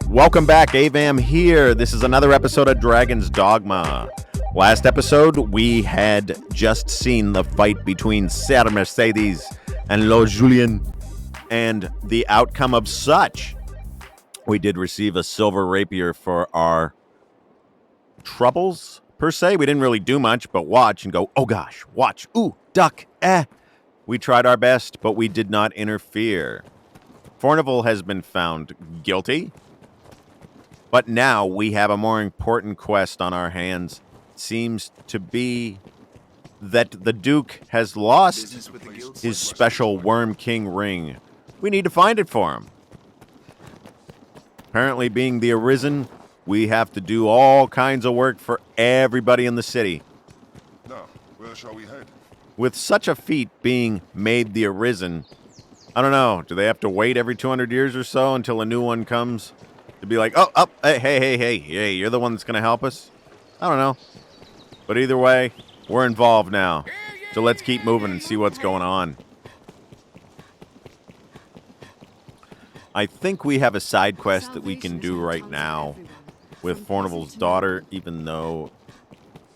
Welcome back, Avam here. This is another episode of Dragon's Dogma. Last episode, we had just seen the fight between Sir Mercedes and Lord Julien, and the outcome of such. We did receive a silver rapier for our troubles, per se. We didn't really do much, but watch and go, oh gosh, watch, ooh, duck, We tried our best, but we did not interfere. Fournival has been found guilty. But now we have a more important quest on our hands. Seems to be that the Duke has lost his special Wyrmking ring. We need to find it for him. Apparently, being the Arisen, we have to do all kinds of work for everybody in the city. Now, where shall we head? With such a feat being made the Arisen, I don't know, do they have to wait every 200 years or so until a new one comes? To be like, hey, you're the one that's going to help us? I don't know. But either way, we're involved now. So let's keep moving and see what's going on. I think we have a side quest that we can do right now with Fournival's daughter, even though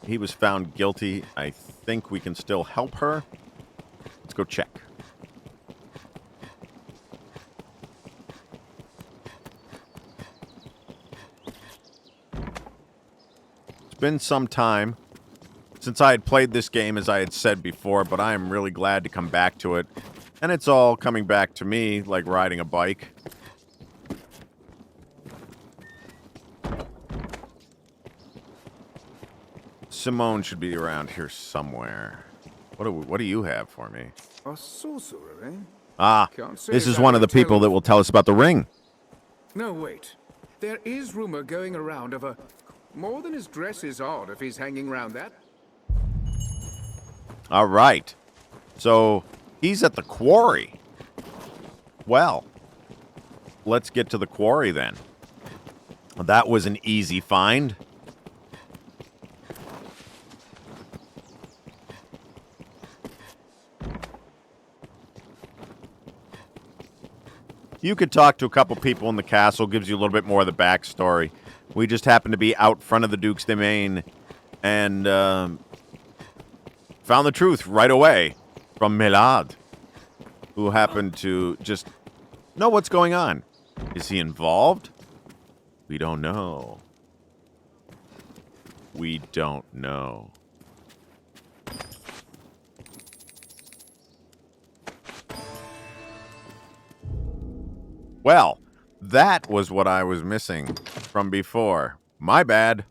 he was found guilty. I think we can still help her. Let's go check. Been some time since I had played this game, as I had said before, but I am really glad to come back to it. And it's all coming back to me like riding a bike. Simone should be around here somewhere. What do you have for me? A sorcerer, eh? Ah, this is one of the people that will tell us about the ring. No, wait. There is rumor going around of a... More than his dress is odd if he's hanging around that. All right. So, he's at the quarry. Well, let's get to the quarry then. That was an easy find. You could talk to a couple people in the castle, gives you a little bit more of the backstory. We just happened to be out front of the Duke's domain and found the truth right away from Melad, who happened to just know what's going on. Is he involved? We don't know. We don't know. Well, that was what I was missing from before. My bad.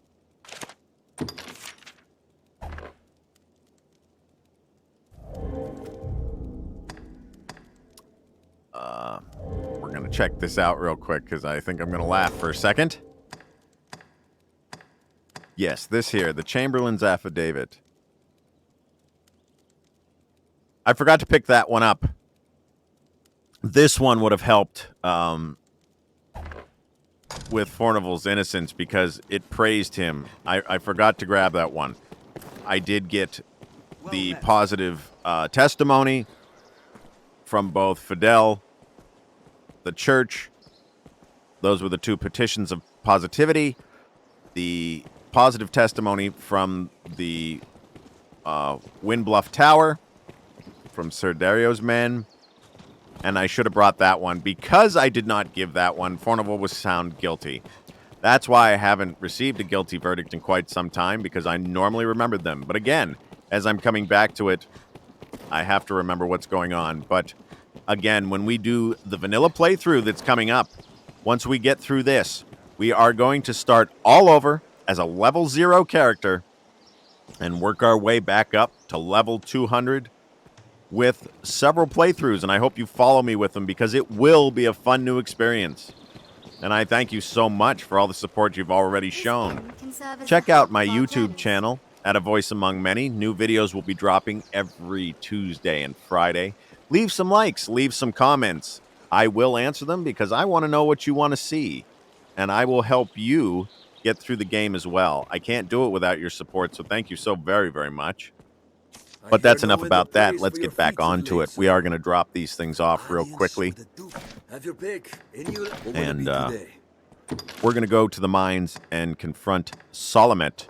We're going to check this out real quick because I think I'm going to laugh for a second. Yes, this here, the Chamberlain's Affidavit. I forgot to pick that one up. This one would have helped with Fournival's innocence because it praised him. I forgot to grab that one. I did get the positive testimony from both Fidel, the church. Those were the two petitions of positivity. The positive testimony from the Windbluff Tower, from Sir Dario's men. And I should have brought that one. Because I did not give that one, Fournival was found guilty. That's why I haven't received a guilty verdict in quite some time, because I normally remembered them. But again, as I'm coming back to it, I have to remember what's going on. But again, when we do the vanilla playthrough that's coming up, once we get through this, we are going to start all over as a level 0 character and work our way back up to level 200 with several playthroughs, and I hope you follow me with them because it will be a fun new experience. And I thank you so much for all the support you've already shown. Check out my YouTube channel, at A Voice Among Many. New videos will be dropping every Tuesday and Friday. Leave some likes, leave some comments. I will answer them because I want to know what you want to see. And I will help you get through the game as well. I can't do it without your support, so thank you so very, very much. But that's enough about that. Let's get back onto it. We are going to drop these things off real quickly. And we're going to go to the mines and confront Solomet,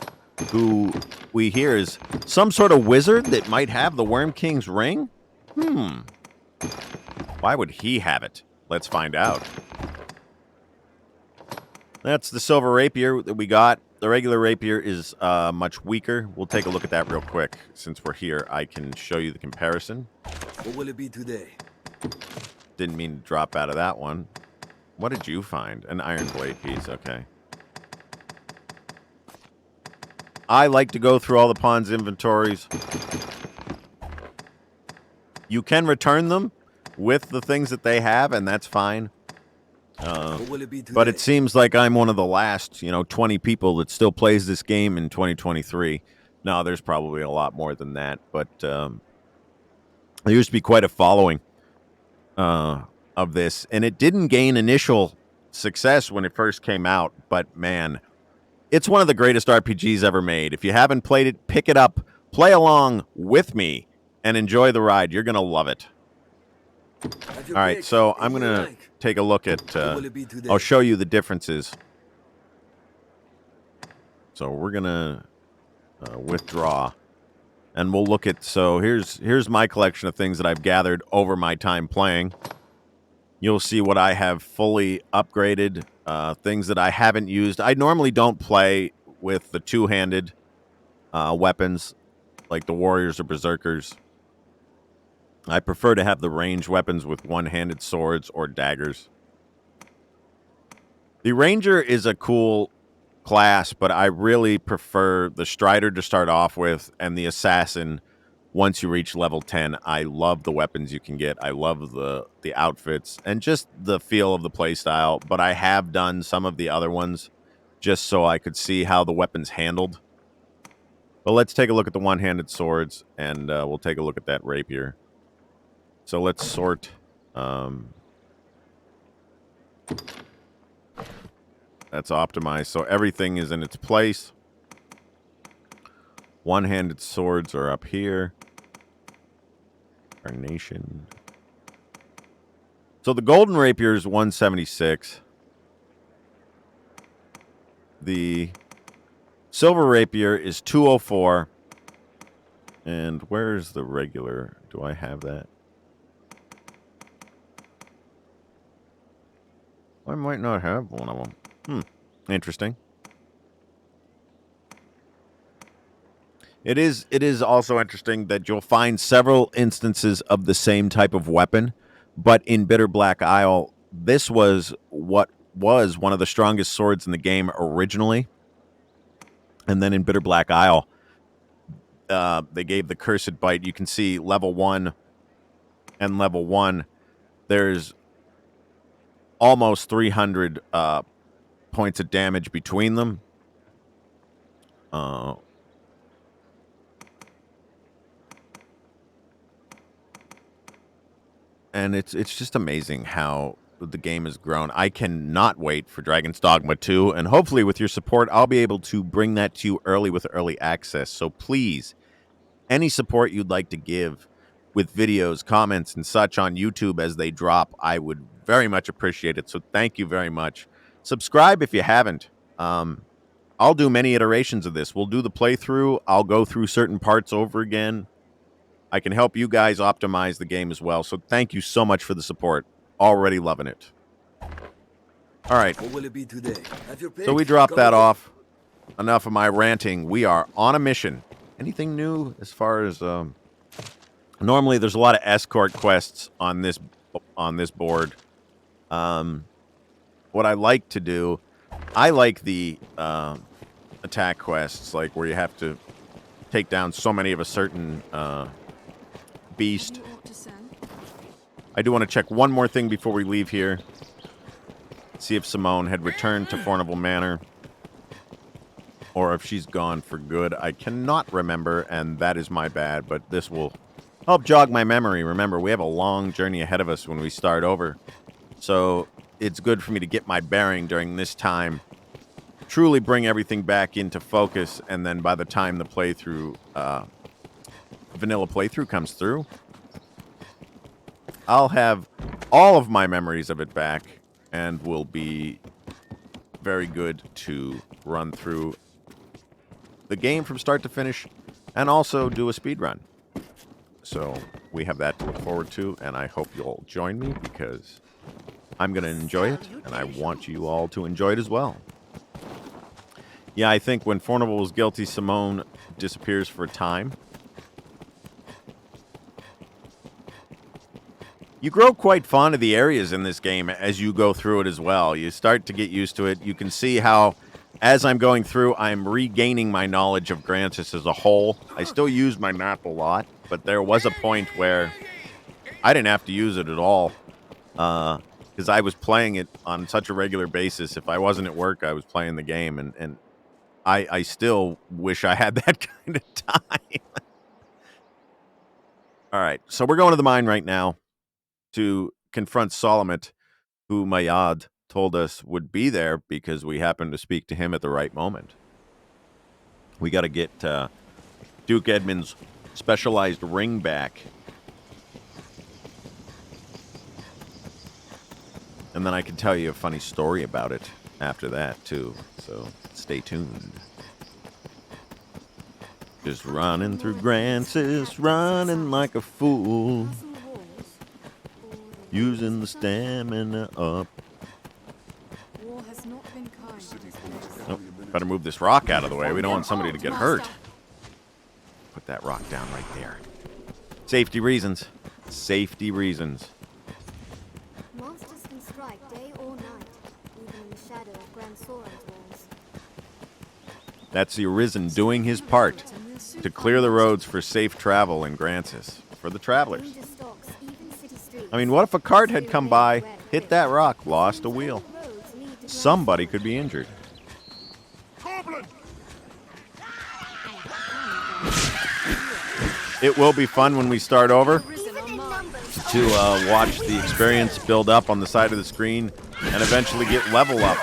who we hear is some sort of wizard that might have the Wyrmking's ring? Why would he have it? Let's find out. That's the silver rapier that we got. The regular rapier is much weaker. We'll take a look at that real quick. Since we're here, I can show you the comparison. What will it be today? Didn't mean to drop out of that one. What did you find? An iron blade piece. Okay. I like to go through all the pawn's inventories. You can return them with the things that they have, and that's fine. But it seems like I'm one of the last, 20 people that still plays this game in 2023. No, there's probably a lot more than that, but there used to be quite a following of this, and it didn't gain initial success when it first came out, but man, it's one of the greatest RPGs ever made. If you haven't played it, pick it up, play along with me, and enjoy the ride. You're going to love it. All right, so I'm going to take a look at, I'll show you the differences. So we're going to withdraw, and we'll look at, so here's my collection of things that I've gathered over my time playing. You'll see what I have fully upgraded, things that I haven't used. I normally don't play with the two-handed weapons, like the warriors or berserkers. I prefer to have the ranged weapons with one-handed swords or daggers. The ranger is a cool class, but I really prefer the strider to start off with and the assassin once you reach level 10. I love the weapons you can get. I love the outfits and just the feel of the playstyle, but I have done some of the other ones just so I could see how the weapons handled. But let's take a look at the one-handed swords, and we'll take a look at that rapier. So let's sort. That's optimized. So everything is in its place. One-handed swords are up here. Carnation. So the golden rapier is 176. The silver rapier is 204. And where's the regular? Do I have that? I might not have one of them. Interesting. It is also interesting that you'll find several instances of the same type of weapon, but in Bitter Black Isle, this was what was one of the strongest swords in the game originally. And then in Bitter Black Isle, they gave the Cursed Bite. You can see level 1 and level 1. There's almost 300 points of damage between them. And it's just amazing how the game has grown. I cannot wait for Dragon's Dogma 2, and hopefully with your support, I'll be able to bring that to you early with early access. So please, any support you'd like to give with videos, comments, and such on YouTube as they drop, I would very much appreciate it. So thank you very much. Subscribe if you haven't. I'll do many iterations of this. We'll do the playthrough. I'll go through certain parts over again. I can help you guys optimize the game as well. So thank you so much for the support. Already loving it. All right. What will it be today? So we dropped that off. Enough of my ranting. We are on a mission. Anything new as far as... normally there's a lot of escort quests on this board. What I like to do... I like the attack quests, like where you have to take down so many of a certain... beast. I do want to check one more thing before we leave here. See if Simone had returned to Fournival Manor. Or if she's gone for good. I cannot remember, and that is my bad, but this will help jog my memory. Remember, we have a long journey ahead of us when we start over. So it's good for me to get my bearing during this time truly bring everything back into focus, and then by the time the playthrough, vanilla playthrough comes through, I'll have all of my memories of it back, and will be very good to run through the game from start to finish, and also do a speed run. So we have that to look forward to, and I hope you'll join me, because I'm going to enjoy it, and I want you all to enjoy it as well. Yeah, I think when Fournival was guilty, Simone disappears for a time. You grow quite fond of the areas in this game as you go through it as well. You start to get used to it. You can see how, as I'm going through, I'm regaining my knowledge of Grancis as a whole. I still use my map a lot, but there was a point where I didn't have to use it at all, because I was playing it on such a regular basis. If I wasn't at work, I was playing the game, and I still wish I had that kind of time. All right, so we're going to the mine right now to confront Solomon, who Mayad told us would be there because we happened to speak to him at the right moment. We got to get Duke Edmund's specialized ring back. And then I can tell you a funny story about it after that, too. So stay tuned. Just running through Grancis, running like a fool, using the stamina up. Oh, better move this rock out of the way. We don't want somebody to get hurt. Put that rock down right there. Safety reasons. Safety reasons. Monsters can strike day or night, even in the shadow of Grand Soren's walls. That's the Arisen doing his part to clear the roads for safe travel in Grancis for the travelers. Danger stalks even city streets. I mean, what if a cart had come by, hit that rock, lost a wheel? Roads lead to Grand Somebody could be injured. It will be fun when we start over to watch the experience build up on the side of the screen and eventually get level up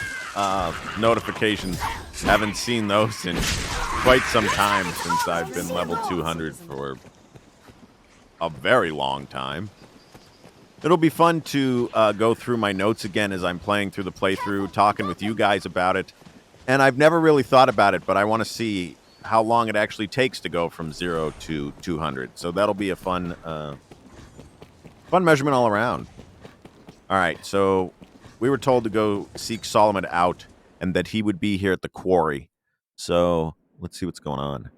notifications. Haven't seen those in quite some time since I've been level 200 for a very long time. It'll be fun to go through my notes again as I'm playing through the playthrough, talking with you guys about it. And I've never really thought about it, but I want to see how long it actually takes to go from 0 to 200. So that'll be a fun measurement all around. All right, so we were told to go seek Solomon out and that he would be here at the quarry. So let's see what's going on.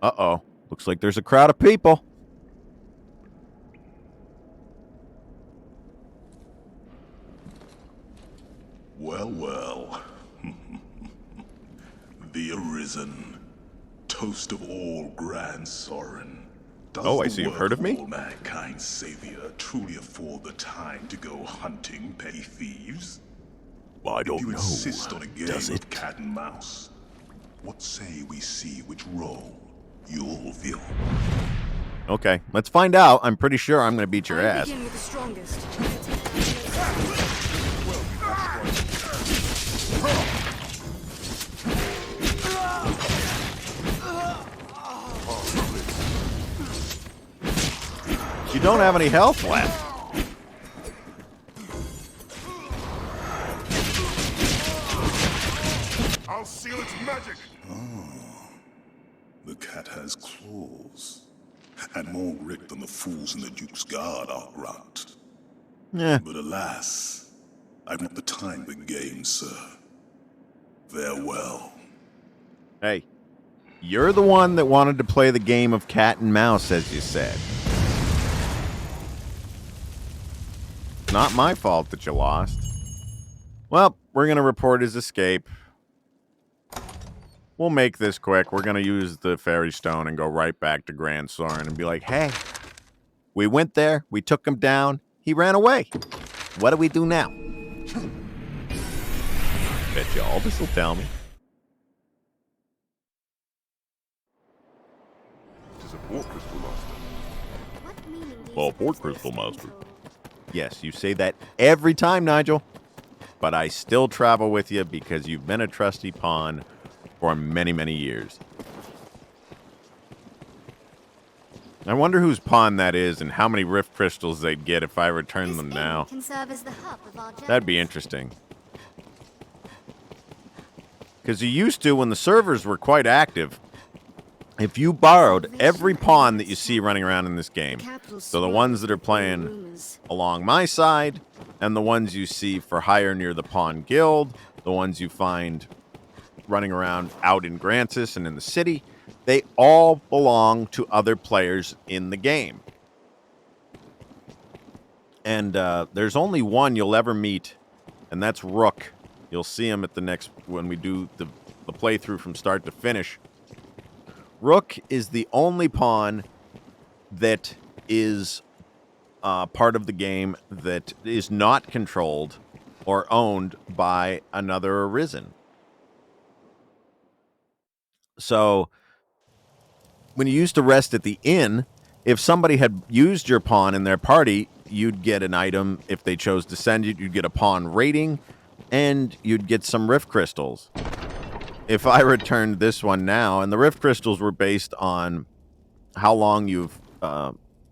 Uh-oh. Looks like there's a crowd of people. Well, well. The Arisen, toast of all Grand Soren. Does Oh, I the see you've work heard of me? All mankind's savior truly afford the time to go hunting petty thieves? I If don't you know. insist on a game Does of it? cat and mouse, what say we see which role you'll fill? Okay, let's find out. I'm pretty sure I'm going to beat your ass. Begin with the strongest. You don't have any health left. I'll seal its magic. The cat has claws, and more grit than the fools in the Duke's Guard, I'll grant. Yeah. But alas, I've not the time for games, sir. Farewell. Hey, you're the one that wanted to play the game of cat and mouse, as you said. Not my fault that you lost. Well, we're going to report his escape. We'll make this quick. We're going to use the fairy stone and go right back to Grand Soren and be like, hey, we went there. We took him down. He ran away. What do we do now? Bet you all this will tell me. It is a port crystal master. What meaning do you Well, suppose port this crystal can master. hold? Yes, you say that every time, Nigel. But I still travel with you because you've been a trusty pawn for many, many years. I wonder whose pawn that is and how many rift crystals they'd get if I return them now. Can serve as the hub of our That'd be interesting. Because you used to, when the servers were quite active, if you borrowed every pawn that you see running around in this game, so the ones that are playing along my side, and the ones you see for hire near the Pawn Guild, the ones you find running around out in Grancis and in the city, they all belong to other players in the game. And there's only one you'll ever meet, and that's Rook. You'll see him at the next, when we do the playthrough from start to finish. Rook is the only pawn that is part of the game that is not controlled or owned by another Arisen. So when you used to rest at the inn, if somebody had used your pawn in their party, you'd get an item. If they chose to send you, you'd get a pawn rating, and you'd get some rift crystals. If I returned this one now, and the rift crystals were based on how long you've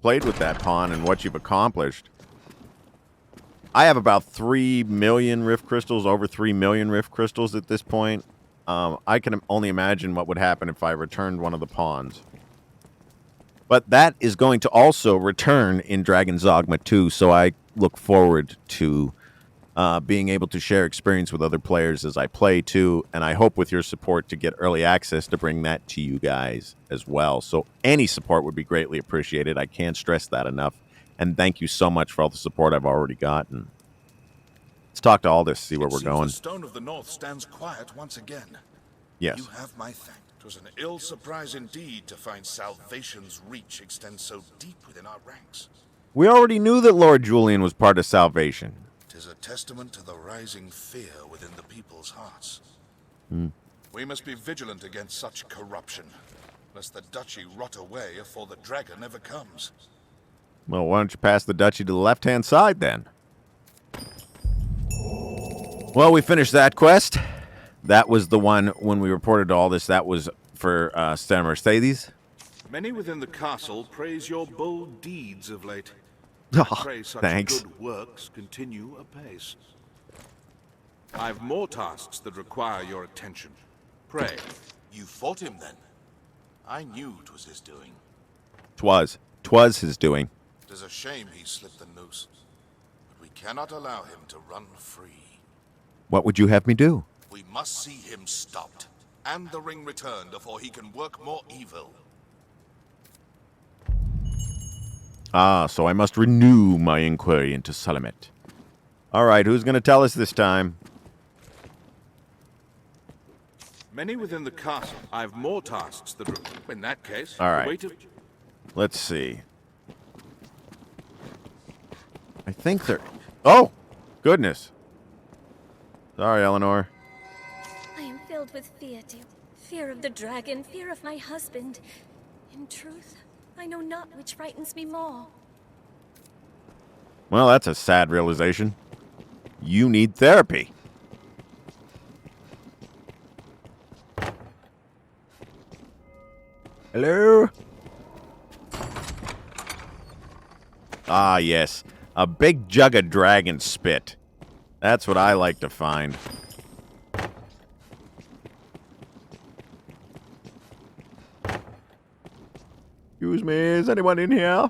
played with that pawn and what you've accomplished. I have about 3 million rift crystals, over 3 million rift crystals at this point. I can only imagine what would happen if I returned one of the pawns. But that is going to also return in Dragon's Dogma 2, so I look forward to being able to share experience with other players as I play too, and I hope with your support to get early access to bring that to you guys as well. So any support would be greatly appreciated. I can't stress that enough. And thank you so much for all the support I've already gotten. Let's talk to Aldous, see where we're going. The Stone of the North stands quiet once again. Yes. You have my thanks. 'Twas an ill surprise indeed to find Salvation's reach extend so deep within our ranks. We already knew that Lord Julian was part of Salvation. 'Tis a testament to the rising fear within the people's hearts. We must be vigilant against such corruption, lest the duchy rot away afore the dragon ever comes. Well, why don't you pass the duchy to the left-hand side, then? Well, we finished that quest. That was the one, when we reported all this, that was for Stan Mercedes. Many within the castle praise your bold deeds of late. Oh, Pray such thanks. good works continue apace. I've more tasks that require your attention. Pray. You fought him then? I knew 'twas his doing. 'Twas his doing. 'Tis a shame he slipped the noose, but we cannot allow him to run free. What would you have me do? We must see him stopped, and the ring returned before he can work more evil. Ah, so I must renew my inquiry into Sulamit. All right, who's going to tell us this time? Many within the castle. I've more tasks that in that case. All right. Wait a... Let's see. I think they're... Oh, goodness. Sorry, Eleanor. I am filled with fear, dear. Fear of the dragon, fear of my husband. In truth, I know not which frightens me more. Well, that's a sad realization. You need therapy. Hello? Ah, yes. A big jug of dragon spit. That's what I like to find. Excuse me, is anyone in here?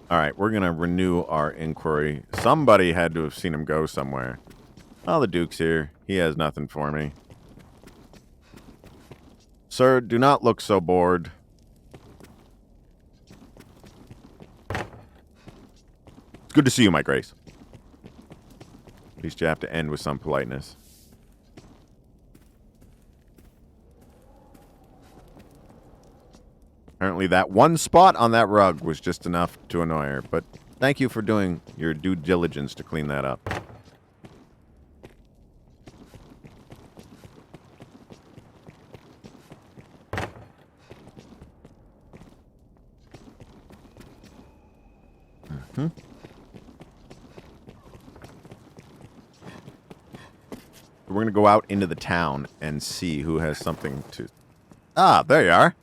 Alright, we're gonna renew our inquiry. Somebody had to have seen him go somewhere. Oh, the Duke's here. He has nothing for me. Sir, do not look so bored. It's good to see you, my grace. At least you have to end with some politeness. Apparently that one spot on that rug was just enough to annoy her, but thank you for doing your due diligence to clean that up. We're going to go out into the town and see who has something to... Ah, there you are.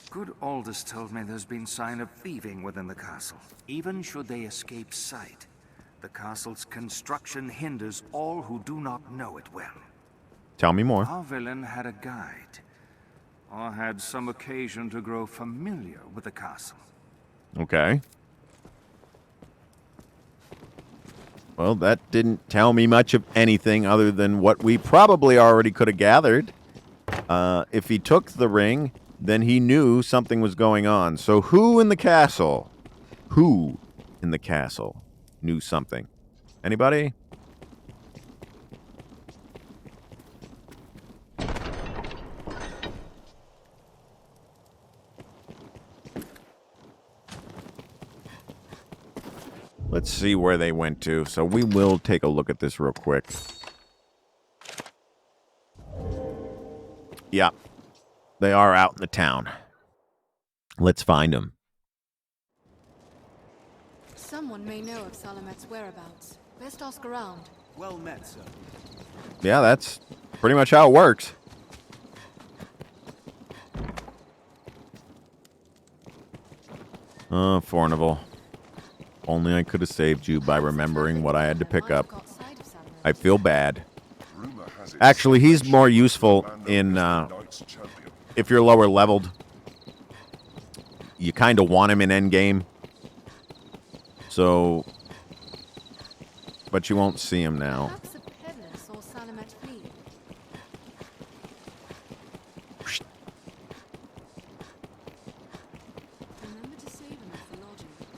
Good Aldous told me there's been sign of thieving within the castle, even should they escape sight. The castle's construction hinders all who do not know it well. Tell me more. Our villain had a guide, or had some occasion to grow familiar with the castle. Okay. Well, that didn't tell me much of anything other than what we probably already could have gathered. If he took the ring, then he knew something was going on. So who in the castle? Who in the castle knew something? Anybody? Let's see where they went to. So we will take a look at this real quick. Yeah. They are out in the town. Let's find them. Someone may know of Salamet's whereabouts. Best ask around. Well met, sir. Yeah, that's pretty much how it works. Fournival. Only I could have saved you by remembering what I had to pick up. I feel bad. Actually, he's more useful in, if you're lower leveled. You kind of want him in endgame. So, but you won't see him now.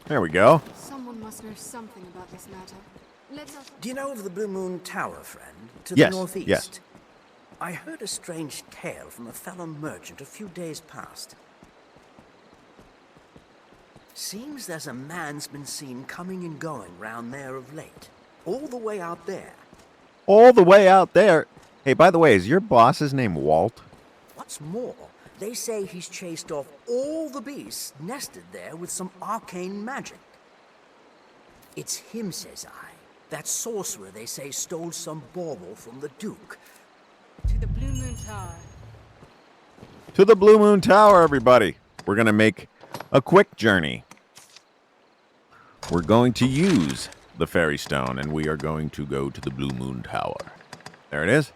There we go. Someone must know something about this matter. Do you know of the Blue Moon Tower, friend? To Yes, the northeast? yes. I heard a strange tale from a fellow merchant a few days past. Seems there's a man's been seen coming and going round there of late. All the way out there. All the way out there. Hey, by the way, is your boss's name Walt? What's more, they say he's chased off all the beasts nested there with some arcane magic. It's him, says I. That sorcerer, they say, stole some bauble from the Duke. To the Blue Moon Tower. To the Blue Moon Tower, everybody. We're going to make a quick journey. We're going to use the Fairy Stone, and we are going to go to the Blue Moon Tower. There it is.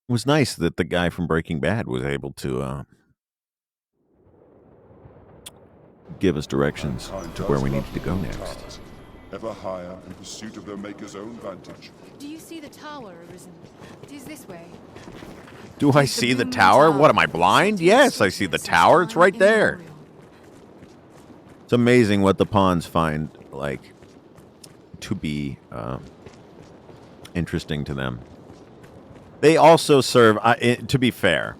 It was nice that the guy from Breaking Bad was able to give us directions to where we needed to go next. Ever higher in pursuit of their maker's own vantage. Do you see the tower arisen? It is this way. Do I see the tower? What, am I blind? Yes, I see the tower. It's right there. It's amazing what the pawns find, like, to be interesting to them. They also serve, to be fair,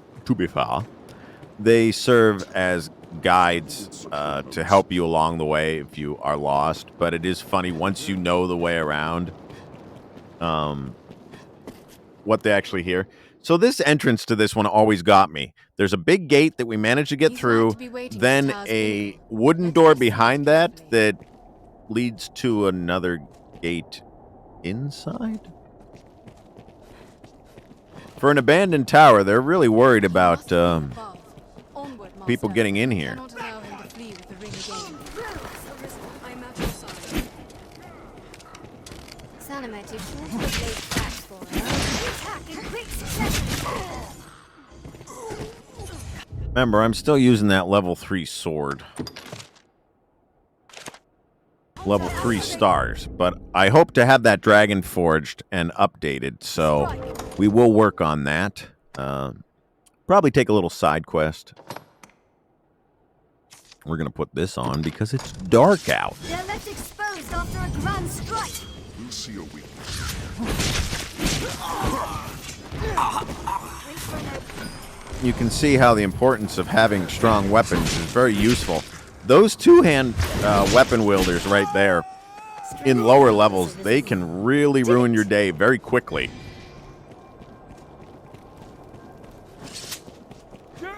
they serve as guides to help you along the way if you are lost. But it is funny, once you know the way around, what they actually hear. So this entrance to this one always got me. There's a big gate that we managed to get through, then a wooden door behind that leads to another gate inside. For an abandoned tower, they're really worried about people getting in here. Salamet, you seem to have laid tracks for us. Attack in quick succession. Remember, I'm still using that level 3 sword. Level 3 stars, but I hope to have that dragon forged and updated, so we will work on that. Probably take a little side quest. We're going to put this on because it's dark out. They're left exposed after a grand strike. We'll see your weakness. You can see how the importance of having strong weapons is very useful. Those two-hand weapon wielders right there, in lower levels, they can really ruin your day very quickly.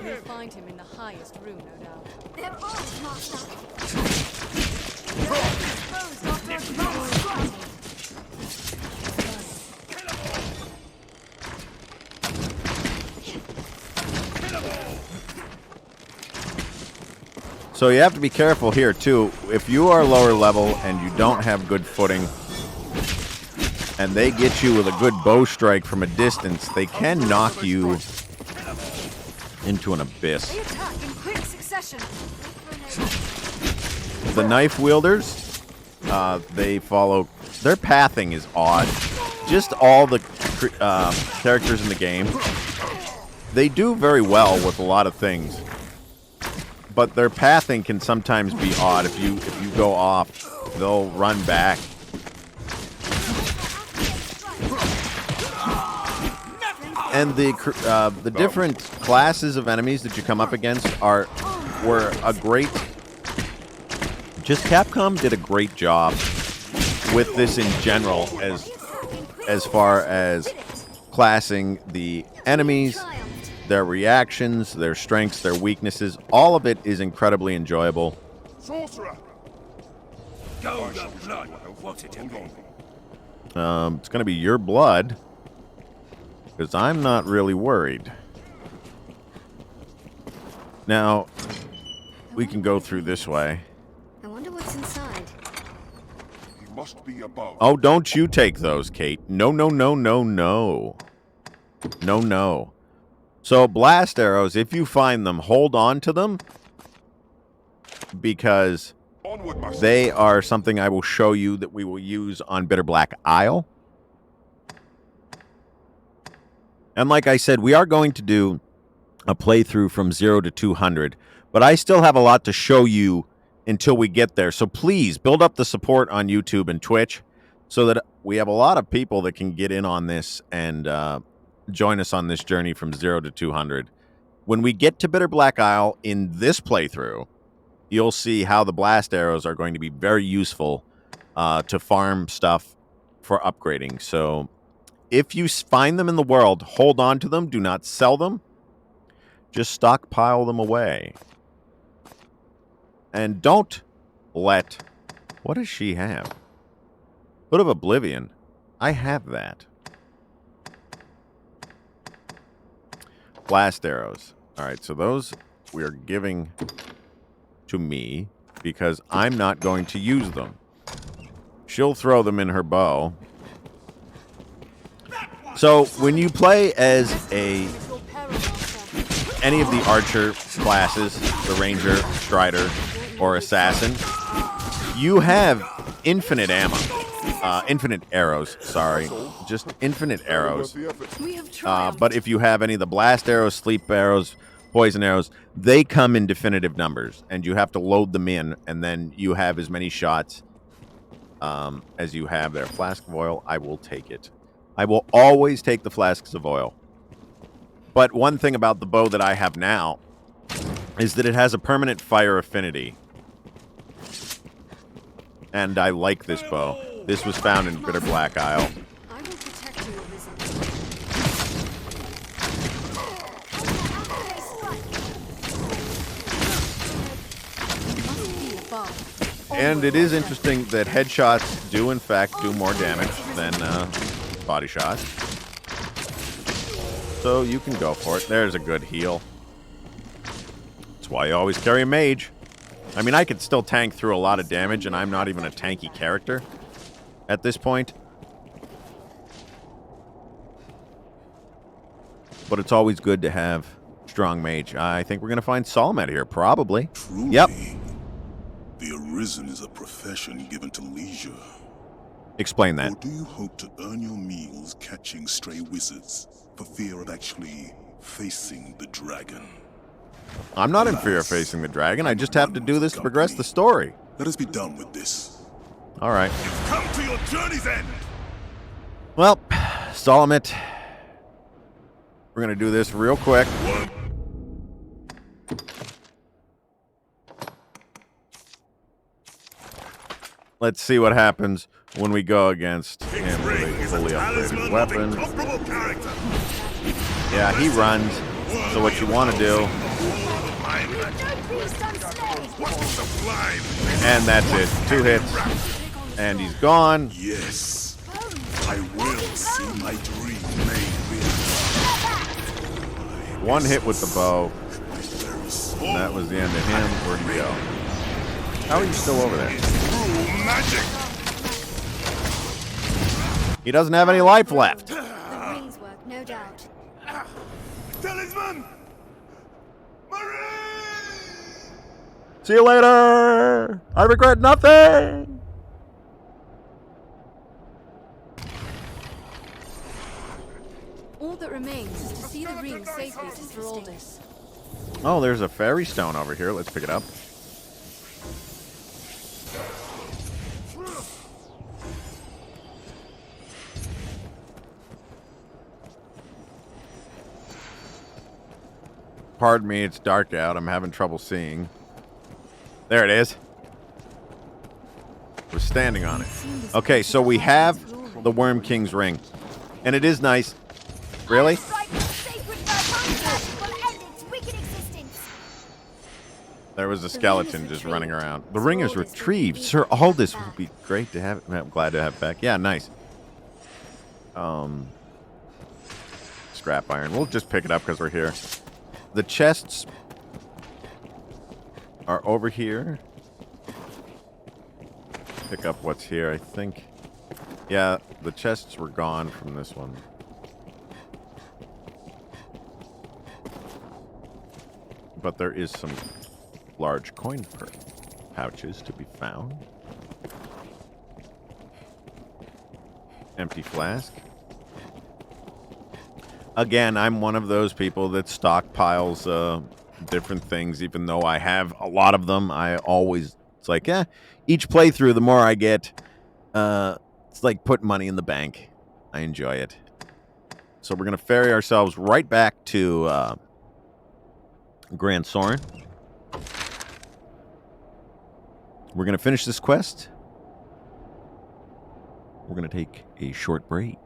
You'll find him in the higher deadliest room, no doubt. They're armed, Master. They're exposed after a strong strike. So you have to be careful here, too. If you are lower level and you don't have good footing, and they get you with a good bow strike from a distance, they can knock you into an abyss. They attack in quick succession. The knife wielders, they follow... Their pathing is odd. Just all the characters in the game, they do very well with a lot of things. But their pathing can sometimes be odd. If you go off, they'll run back. And the different classes of enemies that you come up against were a great... Just Capcom did a great job with this in general, as far as classing the enemies, their reactions, their strengths, their weaknesses. All of it is incredibly enjoyable. Sorcerer! Go the blood. What's it be? It's going to be your blood, because I'm not really worried. Now, we can go through this way. I wonder what's inside. He must be above. Oh, don't you take those, Kate. No, no, no, no, no. No, no. So, blast arrows, if you find them, hold on to them, because Onward, Master. they are something I will show you that we will use on Bitter Black Isle. And like I said, we are going to do a playthrough from 0 to 200, but I still have a lot to show you until we get there. So please build up the support on YouTube and Twitch so that we have a lot of people that can get in on this and join us on this journey from 0 to 200. When we get to Bitter Black Isle in this playthrough, you'll see how the blast arrows are going to be very useful to farm stuff for upgrading. So if you find them in the world, hold on to them. Do not sell them. Just stockpile them away. And don't let... What does she have? Hood of Oblivion. I have that. Blast arrows. Alright, so those we are giving to me because I'm not going to use them. She'll throw them in her bow. So when you play as any of the archer classes, the ranger, strider, or assassin, you have infinite ammo. Infinite arrows, sorry. Just infinite arrows. But if you have any of the blast arrows, sleep arrows, poison arrows, they come in definitive numbers, and you have to load them in, and then you have as many shots as you have there. Flask of oil, I will take it. I will always take the flasks of oil. But one thing about the bow that I have now is that it has a permanent fire affinity. And I like this bow. This was found in Bitter Black Isle. I will protect you, Arisen. You must be above. And it is interesting that headshots do, in fact, do more damage than body shots. So you can go for it. There's a good heal. That's why you always carry a mage. I mean, I could still tank through a lot of damage, and I'm not even a tanky character at this point. But it's always good to have strong mage. I think we're going to find Solomon here, probably. Truly, Yep. The Arisen is a profession given to leisure. Explain that. Or do you hope to earn your meals catching stray wizards for fear of actually facing the dragon? I'm not in fear of facing the dragon. I just have to do this to progress the story. Let us be done with this. All right. Come to your journey's end! Well, Solomon, we're going to do this real quick. Let's see what happens when we go against him with a fully upgraded weapon. Yeah, he runs. So what you want to do And that's it. 2 hits. And he's gone. Yes, I will see my dream made real. 1 hit with the bow. And that was the end of him. Where'd he go? How are you still over there? Magic. He doesn't have any life left. The rings work, no doubt. Talisman. See you later. I regret nothing. All that remains is to see the ring safely to Feraldus. Oh, there's a fairy stone over here. Let's pick it up. Pardon me, it's dark out. I'm having trouble seeing. There it is. We're standing on it. Okay, so we have the Wyrmking's ring. And it is nice. Really? There was a skeleton just running around. The ring is retrieved. Sir Aldous would be great to have. I'm glad to have it back. Yeah, nice. Scrap iron. We'll just pick it up because we're here. The chests are over here. Pick up what's here, I think. Yeah, the chests were gone from this one. But there is some large coin pouches to be found. Empty flask. Again, I'm one of those people that stockpiles different things, even though I have a lot of them. I always, it's like, each playthrough, the more I get, it's like putting money in the bank. I enjoy it. So we're going to ferry ourselves right back to Grand Soren. We're going to finish this quest. We're going to take a short break.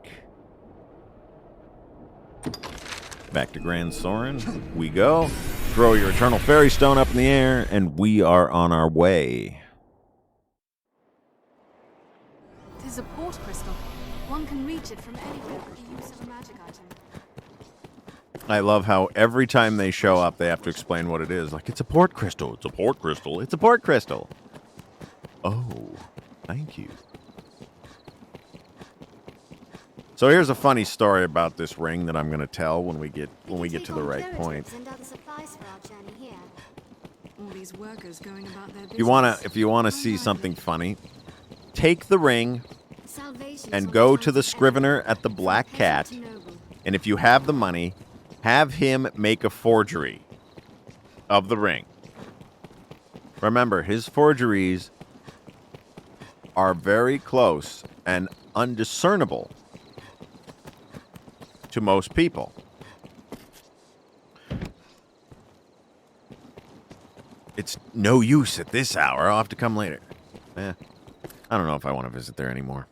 Back to Grand Soren we go. Throw your Eternal Fairy Stone up in the air, and we are on our way. It is a port crystal. One can reach it from anywhere with the use of a magic item. I love how every time they show up, they have to explain what it is. Like, it's a port crystal. It's a port crystal. It's a port crystal. Oh, thank you. So here's a funny story about this ring that I'm going to tell when we get to the right point. All these workers going about their business. If you wanna see something funny, take the ring and go to the scrivener at the Black Cat, and if you have the money, have him make a forgery of the ring. Remember, his forgeries are very close and undiscernible to most people. It's no use at this hour. I'll have to come later. I don't know if I want to visit there anymore.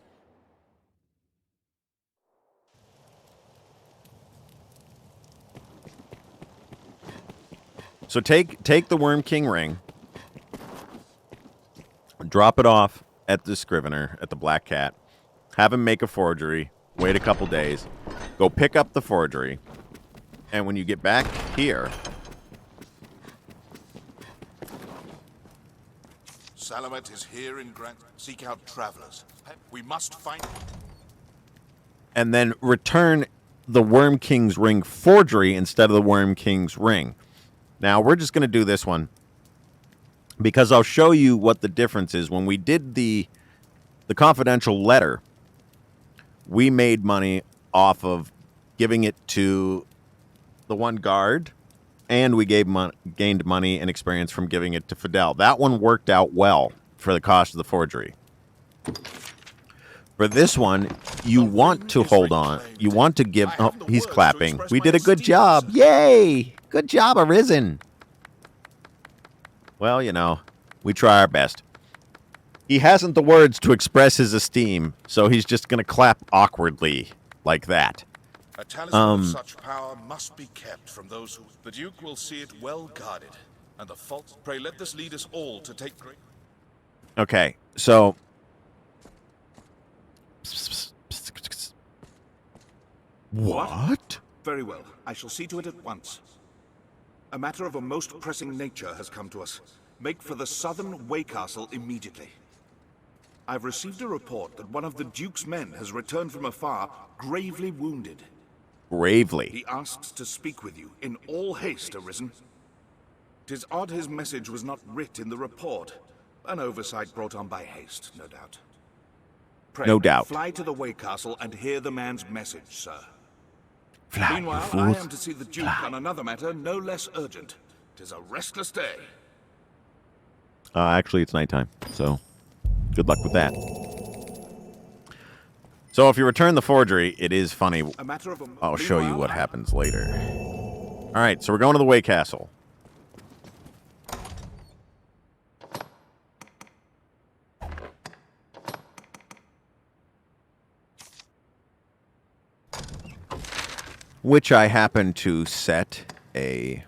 So take the Wyrmking ring, drop it off at the scrivener at the Black Cat, have him make a forgery, wait a couple days, go pick up the forgery, and when you get back here, Salamet is here in Grant. Seek out travelers. We must find... and then return the Wyrmking's ring forgery instead of the Wyrmking's ring. Now, we're just going to do this one because I'll show you what the difference is. When we did the confidential letter, we made money off of giving it to the one guard, and we gained money and experience from giving it to Fidel. That one worked out well for the cost of the forgery. For this one, you want to hold on. You want to give... Oh, he's clapping. We did a good job. Yay! Good job, Arisen. Well, you know, we try our best. He hasn't the words to express his esteem, so he's just going to clap awkwardly like that. A talisman of such power must be kept from those who... The Duke will see it well guarded. And the fault, pray let this lead us all to take great... Okay, so... What? Very well. I shall see to it at once. A matter of a most pressing nature has come to us. Make for the southern Way Castle immediately. I've received a report that one of the Duke's men has returned from afar, gravely wounded. Gravely? He asks to speak with you, in all haste, Arisen. 'Tis odd his message was not writ in the report. An oversight brought on by haste, no doubt. Pray, no doubt. Fly to the Way Castle and hear the man's message, sir. Fly, meanwhile, I am to see the Duke on another matter no less urgent. 'Tis a restless day. Actually, it's nighttime, so good luck with that. So if you return the forgery, it is funny. I'll show you what happens later. All right, so we're going to the Way Castle. Which I happen to set a...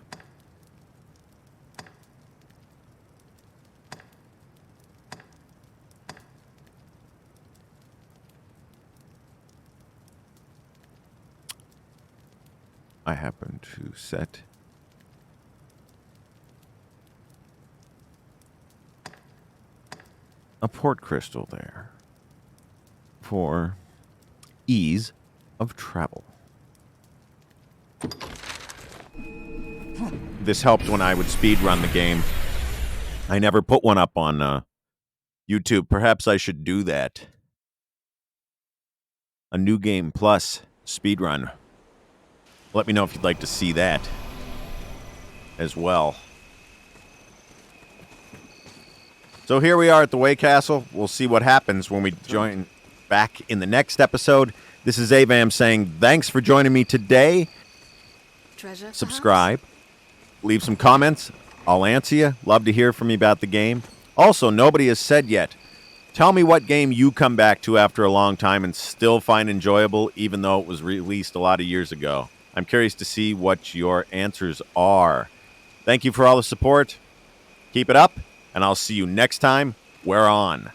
a port crystal there for ease of travel. This helped when I would speedrun the game. I never put one up on YouTube. Perhaps I should do that. A New Game Plus speedrun. Let me know if you'd like to see that as well. So here we are at the Way Castle. We'll see what happens when we join back in the next episode. This is Avam saying thanks for joining me today. Treasure, subscribe. Leave some comments. I'll answer you. Love to hear from you about the game. Also, nobody has said yet, tell me what game you come back to after a long time and still find enjoyable, even though it was released a lot of years ago. I'm curious to see what your answers are. Thank you for all the support. Keep it up, and I'll see you next time. We're on.